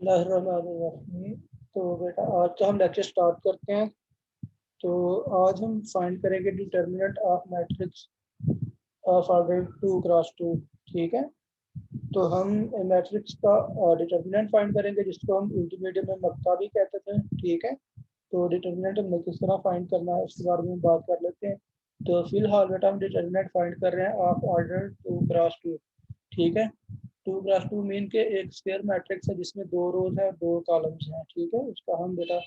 बिस्मिल्लाहिर्रहमानिर्रहीम। तो बेटा आज का हम लेक्चर स्टार्ट करते हैं। तो आज हम फाइंड करेंगे determinant of matrix of order 2 cross 2। ठीक है। तो हम मैट्रिक्स का डिटर्मिनेंट फाइंड करेंगे जिसको हम इंटरमीडिएट में मक्ता भी कहते थे। ठीक है। तो डिटर्मिनेंट हमें किस तरह फाइंड करना है उसके बारे में बात कर लेते हैं। तो फिलहाल बेटा हम डिटर्मिनेंट फाइंड कर रहे हैं ऑफ ऑर्डर 2 क्रॉस 2। ठीक है। 2 क्रॉस 2 मीन के एक स्क्वायर मैट्रिक्स है जिसमें 2 रोज है 2 कॉलम्स हैं। ठीक है। उसका हम बेटा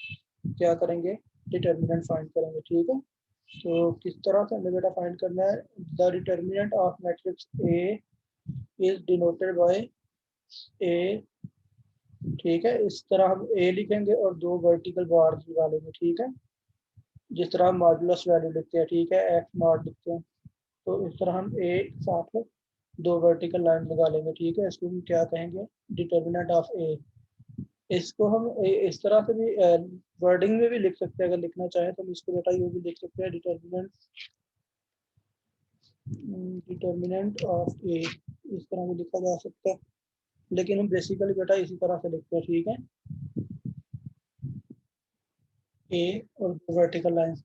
क्या करेंगे, डिटर्मिनेंट फाइंड करेंगे। ठीक है। तो किस तरह से हमें बेटा फाइंड करना है, the determinant of matrix A is denoted by A. ठीक है। इस तरह हम ए लिखेंगे और 2 वर्टिकल बार्स लगा लेंगे। ठीक है। जिस तरह हम मॉडुलस वैल्यू लिखते हैं, ठीक है, एक्स नॉट लिखते हैं, तो इस तरह हम ए के साथ 2 वर्टिकल लाइन लगा लेंगे। ठीक है। इसको हम क्या कहेंगे, डिटर्मिनेंट ऑफ ए। इसको हम इस तरह से भी वर्डिंग में भी लिख सकते हैं, अगर लिखना चाहें तो हम इसको बेटा ये भी लिख सकते हैं, डिटर्मिनेंट ऑफ ए। इस तरह भी लिखा जा सकता है, लेकिन हम बेसिकली बेटा इसी तरह से लिखते हैं। ठीक है। ए और vertical line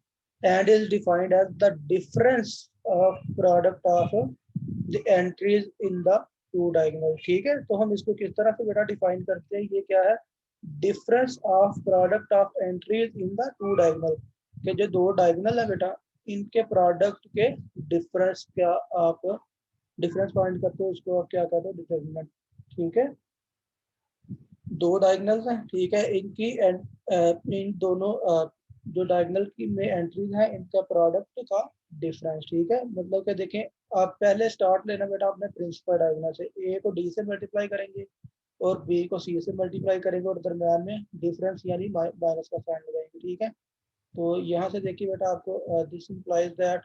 and is defined as the difference of product of the entries in the two diagonal. ठीक है। तो हम इसको किस तरह से बेटा डिफाइन करते हैं, ये क्या है, difference of product of entries in the two diagonal, के जो 2 डायगोनल है बेटा इनके प्रोडक्ट के डिफरेंस क्या आप डिफरेंस फाइंड करते हो, उसको आप क्या कहते हो, डिटर्मिनेंट। ठीक है। 2 डायगोनल्स हैं। ठीक है। इन दोनों जो डायगोनल की में एंट्रीज हैं इनका प्रोडक्ट का डिफरेंस। ठीक है। मतलब कि देखें, आप पहले स्टार्ट लेना बेटा अपने प्रिंसिपल डायगोनल से, ए को डी से मल्टीप्लाई करेंगे और बी को सी से मल्टीप्लाई करेंगे और दरम्यान में डिफरेंस यानी माइनस का साइन लगाएंगे। ठीक है। तो यहाँ से देखिए बेटा आपको दिस इंप्लाइज दैट,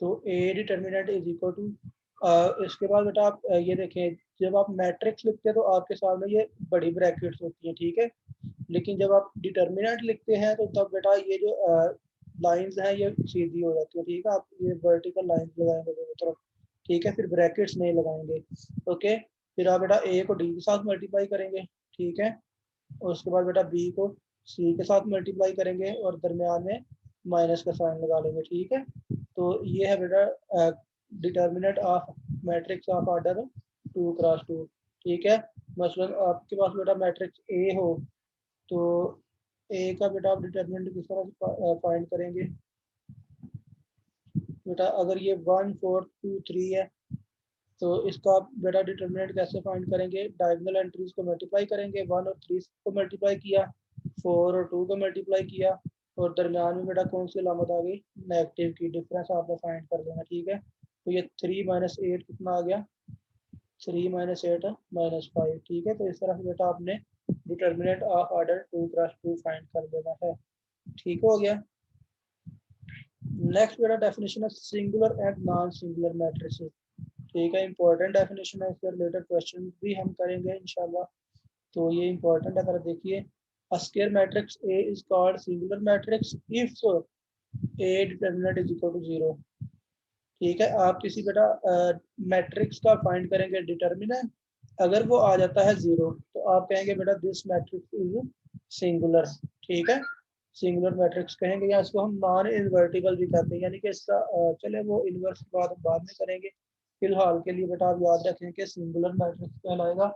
तो a determinant is equal to, इसके बाद बेटा आप ये देखें, जब आप मैट्रिक्स लिखते हैं तो आपके सामने ये बड़ी ब्रैकेट्स होती हैं। ठीक है। लेकिन जब आप डिटर्मिनेंट लिखते हैं तो तब बेटा ये जो लाइंस हैं ये सीधी हो जाती है। ठीक है। आप ये वर्टिकल लाइंस लगाएंगे दोनों तरफ। ठीक है। फिर ब्रैकेट्स नहीं लगाएंगे। ओके। फिर आप बेटा ए को डी के साथ मल्टीप्लाई करेंगे। ठीक है। और उसके बाद बेटा बी को सी के साथ मल्टीप्लाई करेंगे और दरमियान में माइनस का साइन लगा लेंगे। ठीक है। तो ये है बेटा determinant of matrix of order 2 cross 2। ठीक है। मसलन आपके पास बेटा मैट्रिक्स ए हो तो ए का बेटा आप डिटर्मिनेंट किस तरह से फाइंड करेंगे, बेटा अगर ये 1 4 2 3 है तो इसका आप बेटा डिटर्मिनेंट कैसे फाइंड करेंगे, डायगोनल एंट्रीज को मल्टीप्लाई करेंगे, 1 और 3 को मल्टीप्लाई किया, 4 और 2 को मल्टीप्लाई किया और दरमियान में बेटा कौन सी अलामत आ गई, नेगेटिव की, डिफरेंस आपने फाइंड कर देना। ठीक है। तो ये 3 - 8 कितना आ गया, 3 - 8 - 5। ठीक है। तो इस तरह से बेटा आपने determinant of order 2 cross 2 find कर देना है। ठीक हो गया। नेक्स्ट बेटा डेफिनेशन है singular and non singular matrices. ठीक है। इंपॉर्टेंट डेफिनेशन है, इससे रिलेटेड क्वेश्चन भी हम करेंगे इंशाल्लाह। तो ये इंपॉर्टेंट है, अगर देखिए, a square matrix A is called singular matrix if A determinant is equal to 0। ठीक है। आप किसी बेटा मैट्रिक्स का फाइंड करेंगे डिटर्मिनेंट, अगर वो आ जाता है 0 तो आप कहेंगे बेटा दिस मैट्रिक्स इज सिंगुलर। ठीक है। सिंगुलर मैट्रिक्स कहेंगे, या इसको हम नॉन इनवर्टिबल भी कहते हैं, यानी कि इसका चले वो इन्वर्स बाद में करेंगे। फिलहाल के लिए बेटा आप याद रखें कि सिंगुलर मैट्रिक्स कहलाएगा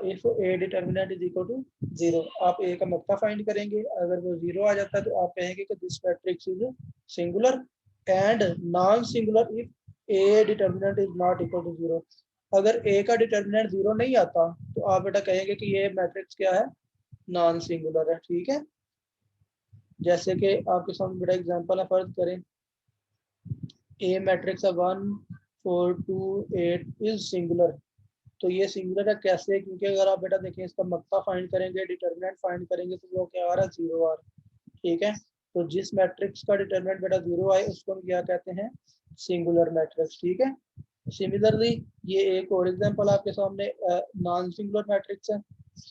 if a determinant is equal to 0। आप ए का मक्ता फाइंड करेंगे, अगर वो 0 आ जाता है तो आप कहेंगे कि this matrix is singular and non singular if a determinant is not equal to 0। अगर ए का डिटर्मिनेंट 0 नहीं आता तो आप बेटा कहेंगे कि ये मैट्रिक्स क्या है, नॉन सिंगुलर है। ठीक है। जैसे कि आपके सामने बड़ा एग्जांपल है, फर्ज करें ए मैट्रिक्स है 1 4 2 8 इज सिंगुलर। तो ये सिंगुलर है कैसे, क्योंकि अगर आप बेटा देखें इसका मक्ता फाइंड करेंगे, डिटर्मिनेंट फाइंड करेंगे तो वो क्या आ रहा है, 0 आ रहा है। ठीक है। तो जिस मैट्रिक्स का डिटर्मिनेंट बेटा 0 आए उसको हम क्या कहते हैं, सिंगुलर मैट्रिक्स। ठीक है। सिमिलरली ये एक और एग्जांपल आपके सामने नॉन सिंगुलर मैट्रिक्स है,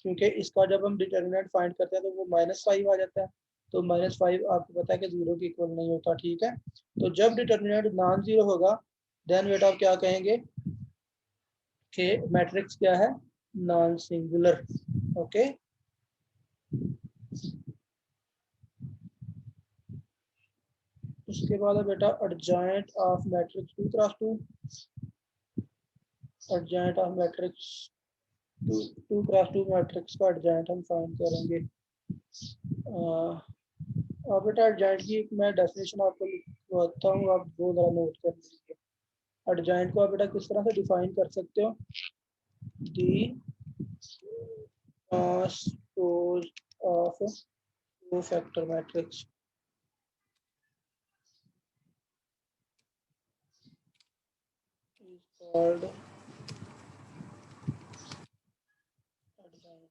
क्योंकि इसका जब हम डिटर्मिनेंट फाइंड करते हैं तो वो -5 आ जाता है। तो -5 आपको पता है कि 0 के इक्वल नहीं होता। ठीक है। तो जब डिटर्मिनेंट नॉन जीरो होगा देन बेटा आप क्या कहेंगे, कि मैट्रिक्स क्या है, नॉन सिंगुलर। ओके, उसके बाद है बेटा adjoint of matrix 2x2। Adjoint of matrix 2x2 matrix का एडजॉइंट हम फाइंड करेंगे। और बेटा एडजॉइंट की मैं डेफिनेशन आपको लिखवाता हूँ, आप वो जरा नोट कर लीजिए। एडजॉइंट को आप बेटा किस तरह से डिफाइन कर सकते हो, the transpose of cofactor matrix is called adjoint.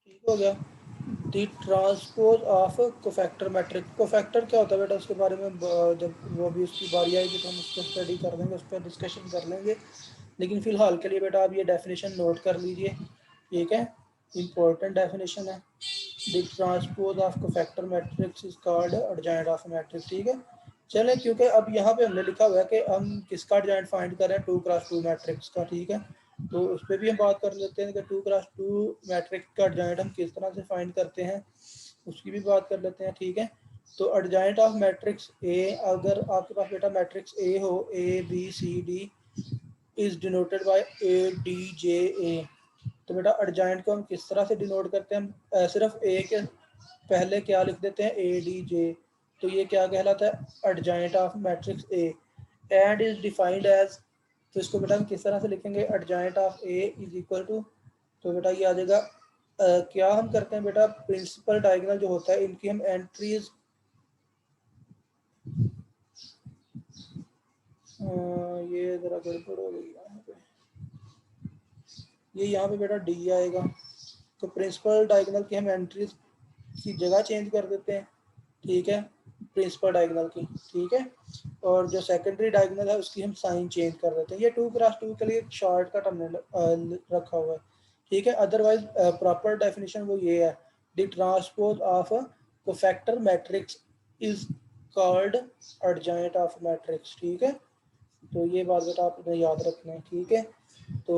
ठीक हो गया। The transpose of cofactor matrix. Cofactor क्या होता है बेटा, उसके बारे में जब वो भी उसकी बारी आएगी तो हम उस पर स्टडी कर लेंगे, उस पर डिस्कशन कर लेंगे। लेकिन फिलहाल के लिए बेटा आप ये डेफिनेशन नोट कर लीजिए, ठीक है, इंपॉर्टेंट डेफिनेशन है। The transpose of cofactor matrix is called adjoint of matrix. ठीक है, चले, क्योंकि अब यहाँ पे हमने लिखा हुआ है कि हम किसका एडजॉइंट फाइंड करें, 2x2 मैट्रिक्स का। ठीक है, तो उस पर भी हम बात कर लेते हैं कि 2x2 मैट्रिक्स का एडजॉइंट हम किस तरह से फाइंड करते हैं, उसकी भी बात कर लेते हैं। ठीक है, तो एडजॉइंट ऑफ मैट्रिक्स ए, अगर आपके पास बेटा मैट्रिक्स ए हो, A B C D is denoted by A D J A, तो बेटा एडजॉइंट को हम किस तरह से डिनोट करते हैं, हम सिर्फ ए के पहले क्या लिख देते हैं, ए डी जे, तो ये क्या कहलाता है, adjoint of matrix A. And is defined as, तो इसको बेटा हम किस तरह से लिखेंगे, adjoint of A is equal to, तो बेटा ये आ जाएगा क्या हम करते हैं बेटा, प्रिंसिपल डायगोनल जो होता है इनकी हम एंट्रीज, ये जरा गड़बड़ हो गई यहाँ पे, ये यहाँ पे बेटा डी आएगा, तो प्रिंसिपल डायगोनल की हम एंट्रीज की जगह चेंज कर देते हैं। ठीक है, प्रिंसिपल डायगोनल की। ठीक है, और जो सेकेंडरी डायगोनल है उसकी हम साइन चेंज कर देते हैं। ये 2x2 के लिए शॉर्टकट हमने रखा हुआ है। ठीक है, अदरवाइज प्रॉपर डेफिनेशन वो ये है, the transpose of cofactor matrix is called adjoint of matrix. ठीक है, तो ये बात बेटा आपने याद रखना है। ठीक है, तो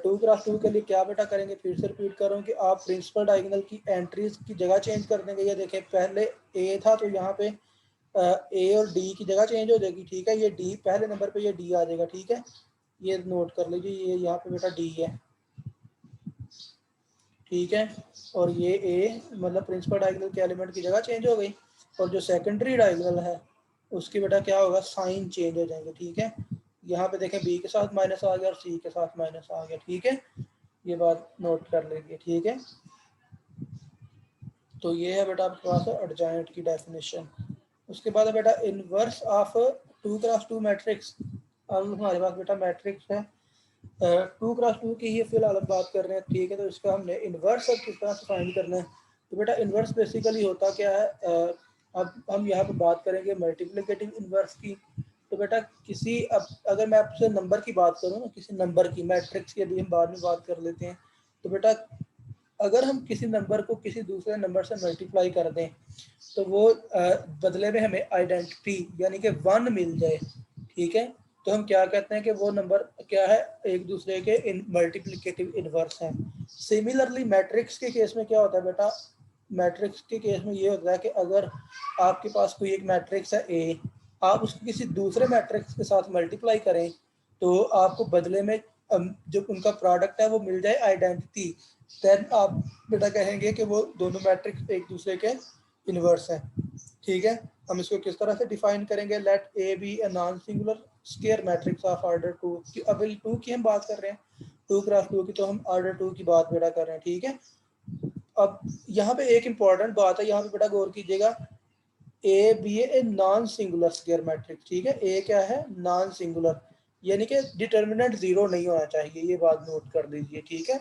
2x2 के लिए क्या बेटा करेंगे, फिर से रिपीट करूँ कि आप प्रिंसिपल डायगोनल की एंट्रीज की जगह चेंज कर देंगे। ये देखें पहले ए था तो यहाँ पे ए और डी की जगह चेंज हो जाएगी। ठीक है, ये डी पहले नंबर पे ये डी आ जाएगा। ठीक है, ये नोट कर लीजिए, ये यहाँ पे बेटा डी है। ठीक है, और ये ए मतलब प्रिंसिपल डायगोनल के एलिमेंट की जगह चेंज हो गई, और जो सेकेंडरी डायगोनल है उसकी बेटा क्या होगा, साइन चेंज हो जाएंगे। ठीक है, यहाँ पे देखें बी के साथ माइनस आ गया और सी के साथ माइनस आ गया। ठीक है, ये बात नोट कर लीजिए। ठीक है, तो ये है बेटा आपके पास एडजॉइंट की डेफिनेशन। उसके बाद है बेटा इनवर्स ऑफ 2x2 मैट्रिक्स। अब हमारे पास बेटा मैट्रिक्स है 2x2 की ही फिलहाल हम बात कर रहे हैं। ठीक है, तो इसका हमने इन्वर्स अब किस तरह से फाइंड करना है, तो बेटा इन्वर्स बेसिकली होता क्या है, अब हम यहाँ पे बात करेंगे मल्टीप्लिकेटिव इन्वर्स की। तो बेटा किसी, अब अगर मैं आपसे नंबर की बात करूँ ना, किसी नंबर की, मैट्रिक्स की अभी हम बाद में बात कर लेते हैं, तो बेटा अगर हम किसी नंबर को किसी दूसरे नंबर से मल्टीप्लाई कर दें तो वो बदले में हमें आइडेंटिटी यानी कि 1 मिल जाए। ठीक है, तो हम क्या कहते हैं कि वो नंबर क्या है, एक दूसरे के इन मल्टीप्लिकेटिव इनवर्स हैं। सिमिलरली मैट्रिक्स के केस में क्या होता है बेटा, मैट्रिक्स के केस में ये होता है कि अगर आपके पास कोई एक मैट्रिक्स है ए, आप उसको किसी दूसरे मैट्रिक्स के साथ मल्टीप्लाई करें तो आपको बदले में जो उनका प्रोडक्ट है वो मिल जाए आइडेंटिटी, देन आप बेटा कहेंगे कि वो दोनों मैट्रिक्स एक दूसरे के इनवर्स है। ठीक है, हम इसको किस तरह से डिफाइन करेंगे, let A be a non singular square matrix of order 2। अब 2 की हम बात कर रहे हैं, 2x2 की, तो हम ऑर्डर 2 की बात बेटा कर रहे हैं। ठीक है, अब यहाँ पे एक इंपॉर्टेंट बात है, यहाँ पे बेटा गौर कीजिएगा, A be a non singular square matrix. ठीक है, ए क्या है, नॉन सिंगुलर, यानी कि डिटर्मिनेंट 0 नहीं होना चाहिए, ये बात नोट कर दीजिए। ठीक है,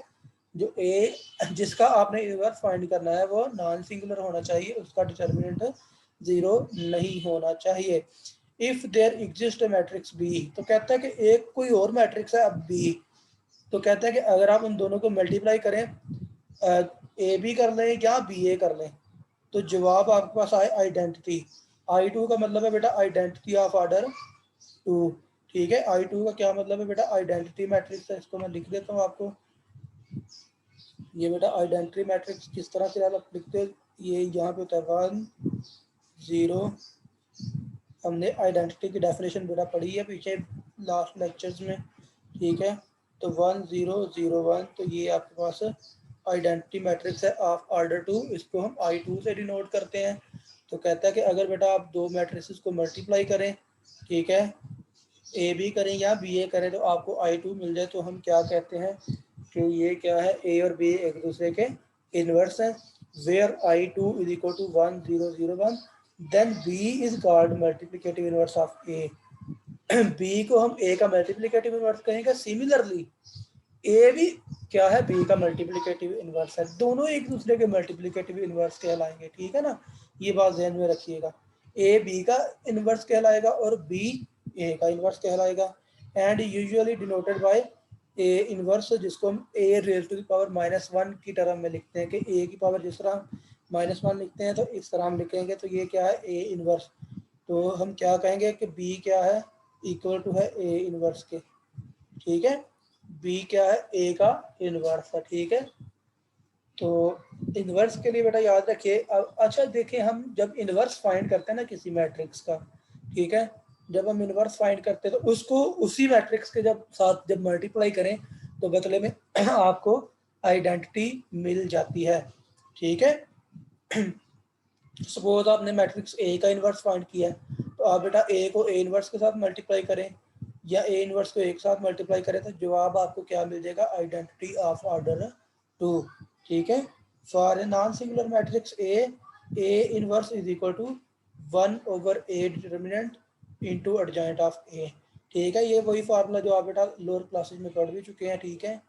जो ए जिसका आपने इनवर्स फाइंड करना है वो नॉन सिंगुलर होना चाहिए, उसका डिटर्मिनेंट 0 नहीं होना चाहिए। If there exist matrix B, तो कहता है कि एक कोई और मैट्रिक्स है अब बी, तो कहता है कि अगर आप उन दोनों को मल्टीप्लाई करें, ए बी कर लें या बी ए कर लें, तो जवाब आपके पास आए आइडेंटिटी। I2 का मतलब है बेटा आइडेंटिटी ऑफ ऑर्डर 2। ठीक है, I2 का क्या मतलब है बेटा, आइडेंटिटी मैट्रिक्स है। इसको मैं लिख देता हूँ आपको। ये बेटा आइडेंटिटी मैट्रिक्स किस तरह से आप लिखते हो, ये यहाँ पे होता है 1 0। हमने आइडेंटिटी की डेफिनेशन बेटा पढ़ी है पीछे लास्ट लेक्चर्स में। ठीक है, तो 1 0 0 1, तो ये आपके पास आइडेंटिटी मैट्रिक्स है ऑफ ऑर्डर 2। इसको हम I2 से डिनोट करते हैं। तो कहता है कि अगर बेटा आप दो मैट्रिसेस को मल्टीप्लाई करें, ठीक है, ए बी करें या बी ए करें, तो आपको I2 मिल जाए, तो हम क्या कहते हैं कि ये क्या है, ए और बी एक दूसरे के इनवर्स है। Where I2 is equal to 1 0 0 1, then B is called multiplicative inverse of A. B को हम ए का मल्टीप्लिकेटिव इनवर्स कहेंगे। सिमिलरली ए भी क्या है, बी का मल्टीप्लिकेटिव इनवर्स है। दोनों एक दूसरे के मल्टीप्लिकेटिव इनवर्स कहलाएंगे। ठीक है ना, ये बात ध्यान में रखिएगा। ए बी का इनवर्स कहलाएगा और बी ए का इनवर्स कहलाएगा। And usually denoted by A inverse, जिसको हम ए रेज टू द पावर -1 की टर्म में लिखते हैं कि ए की पावर जिस तरह -1 लिखते हैं, तो इस तरह हम लिखेंगे। तो ये क्या है, ए इनवर्स। तो हम क्या कहेंगे कि बी क्या है, इक्वल टू है ए इनवर्स के। ठीक है, बी क्या है, ए का इनवर्स है। ठीक है, तो इनवर्स के लिए बेटा याद रखिए। अब अच्छा देखिए, हम जब इनवर्स फाइंड करते हैं ना किसी मैट्रिक्स का, ठीक है, जब हम इनवर्स फाइंड करते हैं तो उसको उसी मैट्रिक्स के साथ जब मल्टीप्लाई करें, तो बदले में आपको आइडेंटिटी मिल जाती है। ठीक है, सपोज आपने मैट्रिक्स ए का इनवर्स फाइंड किया है, तो आप बेटा ए को ए इनवर्स के साथ मल्टीप्लाई करें या ए इनवर्स को एक साथ मल्टीप्लाई करें, तो जवाब आपको क्या मिल जाएगा, आइडेंटिटी ऑफ ऑर्डर 2। ठीक है, for a non singular matrix A inverse is equal to 1/a determinant into adjoint of A. ठीक है, ये वही फार्मूला जो आप बेटा लोअर क्लासेस में पढ़ भी चुके हैं। ठीक है,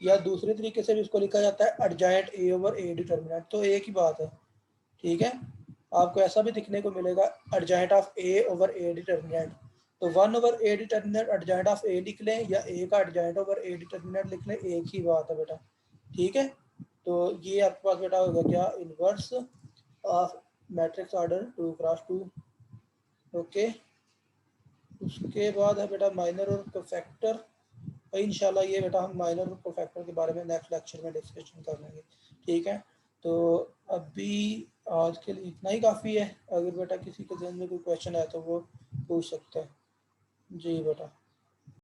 या दूसरे तरीके से भी इसको लिखा जाता है एडजॉइंट a/a डिटर्मिनेंट, तो एक ही बात है। ठीक है, आपको ऐसा भी दिखने को मिलेगा एडजॉइंट ऑफ a/a डिटर्मिनेंट। तो 1/a determinant adjoint of a लिख लें या a का एडजॉइंट ओवर a डिटर्मिनेंट लिख लें, एक ही बात है बेटा। ठीक है, तो ये आपके पास बेटा होगा क्या, inverse of matrix order 2x2। Okay, उसके बाद है बेटा माइनर और कोफैक्टर। इंशाल्लाह ये बेटा हम माइनर और कोफैक्टर के बारे में नेक्स्ट लेक्चर में डिस्कशन कर लेंगे। ठीक है, तो अभी आज के लिए इतना ही काफ़ी है। अगर बेटा किसी के जहन में कोई क्वेश्चन है तो वो पूछ सकता है। जी बेटा।